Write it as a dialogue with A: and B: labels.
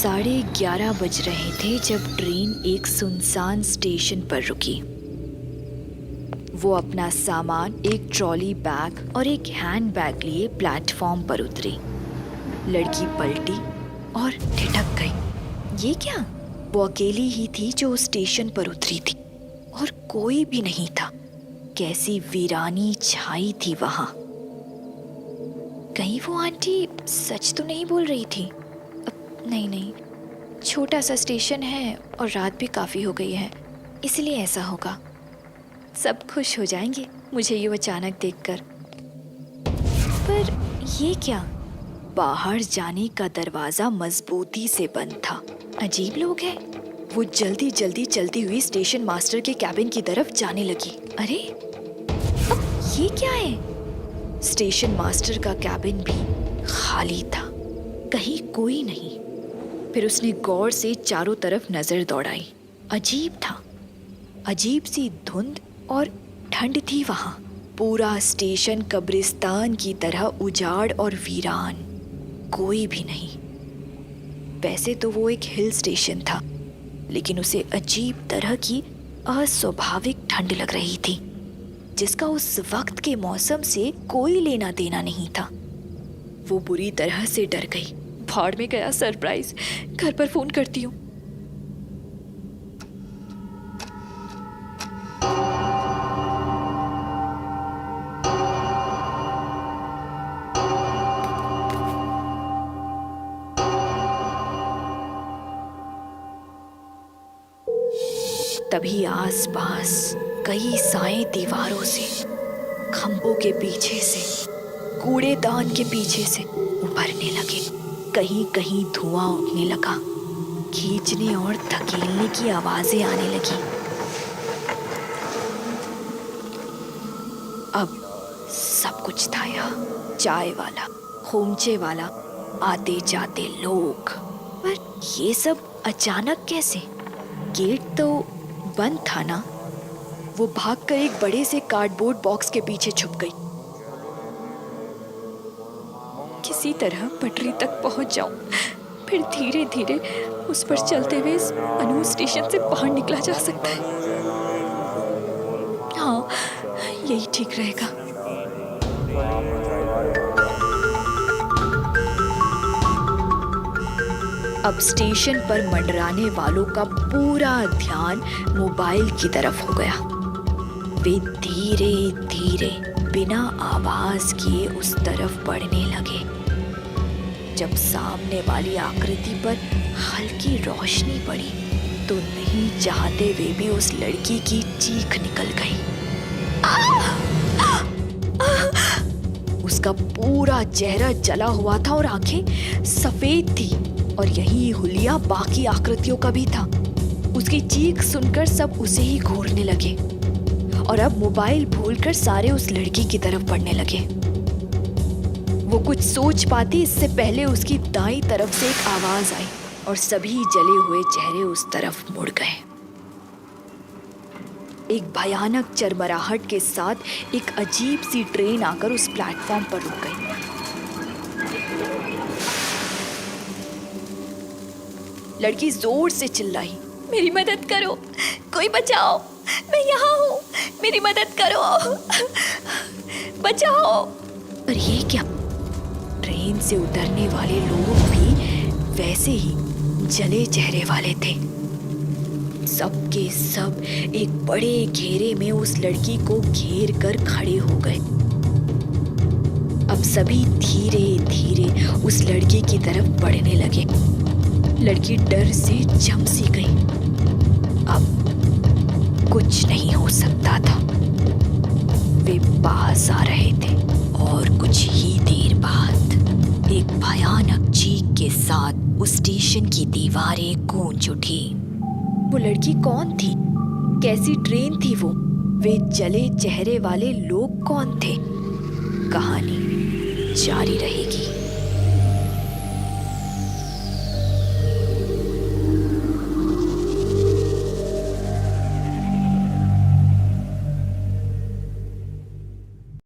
A: 11:30 बज रहे थे जब ट्रेन एक सुनसान स्टेशन पर रुकी। वो अपना सामान, एक ट्रॉली बैग और एक हैंड बैग लिए प्लेटफॉर्म पर उतरी। लड़की पलटी और ठिठक गई। ये क्या? वो अकेली ही थी जो उस स्टेशन पर उतरी थी और कोई भी नहीं था। कैसी वीरानी छाई थी वहां। कहीं वो आंटी सच तो नहीं बोल रही थी? नहीं, छोटा सा स्टेशन है और रात भी काफ़ी हो गई है, इसलिए ऐसा होगा। सब खुश हो जाएंगे मुझे यूँ अचानक देखकर। पर ये क्या? बाहर जाने का दरवाज़ा मजबूती से बंद था। अजीब लोग हैं। वो जल्दी जल्दी चलती हुई स्टेशन मास्टर के कैबिन की तरफ जाने लगी। अरे अब ये क्या है? स्टेशन मास्टर का कैबिन भी खाली था, कहीं कोई नहीं। फिर उसने गौर से चारों तरफ नजर दौड़ाई। अजीब था, अजीब सी धुंध और ठंड थी वहां। पूरा स्टेशन कब्रिस्तान की तरह उजाड़ और वीरान, कोई भी नहीं। वैसे तो वो एक हिल स्टेशन था, लेकिन उसे अजीब तरह की अस्वाभाविक ठंड लग रही थी, जिसका उस वक्त के मौसम से कोई लेना देना नहीं था। वो बुरी तरह से डर गई। भाड़ में गया सरप्राइज, घर पर फोन करती हूँ। तभी आसपास कई साए दीवारों से, खंभों के पीछे से, कूड़ेदान के पीछे से उभरने लगे। कहीं कहीं धुआं उठने लगा। खींचने और धकेलने की आवाजें आने लगी। अब सब कुछ था यहाँ। चाय वाला, खोमचे वाला, आते जाते लोग। पर ये सब अचानक कैसे? गेट तो बंद था ना। वो भागकर एक बड़े से कार्डबोर्ड बॉक्स के पीछे छुप गई। किसी तरह पटरी तक पहुंच जाऊं, फिर धीरे धीरे उस पर चलते हुए इस अनूर स्टेशन से बाहर निकला जा सकता है। हाँ, यही ठीक रहेगा। अब स्टेशन पर मंडराने वालों का पूरा ध्यान मोबाइल की तरफ हो गया। वे धीरे धीरे बिना आवाज किए उस तरफ बढ़ने लगे। जब सामने वाली आकृति पर हल्की रोशनी पड़ी तो नहीं चाहते हुए भी उस लड़की की चीख निकल गई। उसका पूरा चेहरा जला हुआ था और आंखें सफेद थी, और यही हुलिया बाकी आकृतियों का भी था। उसकी चीख सुनकर सब उसे ही घूरने लगे और अब मोबाइल भूलकर सारे उस लड़की की बढ़ने बढ़ने लगे। वो कुछ सोच पाती इससे पहले उसकी दाईं तरफ से एक आवाज आई और सभी जले हुए चेहरे उस तरफ मुड़ गए। एक भयानक चरमराहट के साथ एक अजीब सी ट्रेन आकर उस प्लेटफॉर्म पर रुक गई। लड़की जोर से चिल्लाई, मेरी मदद करो, कोई बचाओ, मैं यहाँ हूँ, मेरी मदद करो, बचाओ। पर ये क्या? ट्रेन से उतरने वाले लोग भी वैसे ही जले चेहरे वाले थे। सबके सब एक बड़े घेरे में उस लड़की को घेर कर खड़े हो गए। अब सभी धीरे धीरे उस लड़की की तरफ बढ़ने लगे। लड़की डर से जम सी गई। अब कुछ नहीं हो सकता था। वे पास आ रहे थे और कुछ ही देर बाद एक भयानक चीख के साथ उस स्टेशन की दीवारें गूंज उठी। वो लड़की कौन थी? कैसी ट्रेन थी वो? वे जले चेहरे वाले लोग कौन थे? कहानी जारी रहेगी।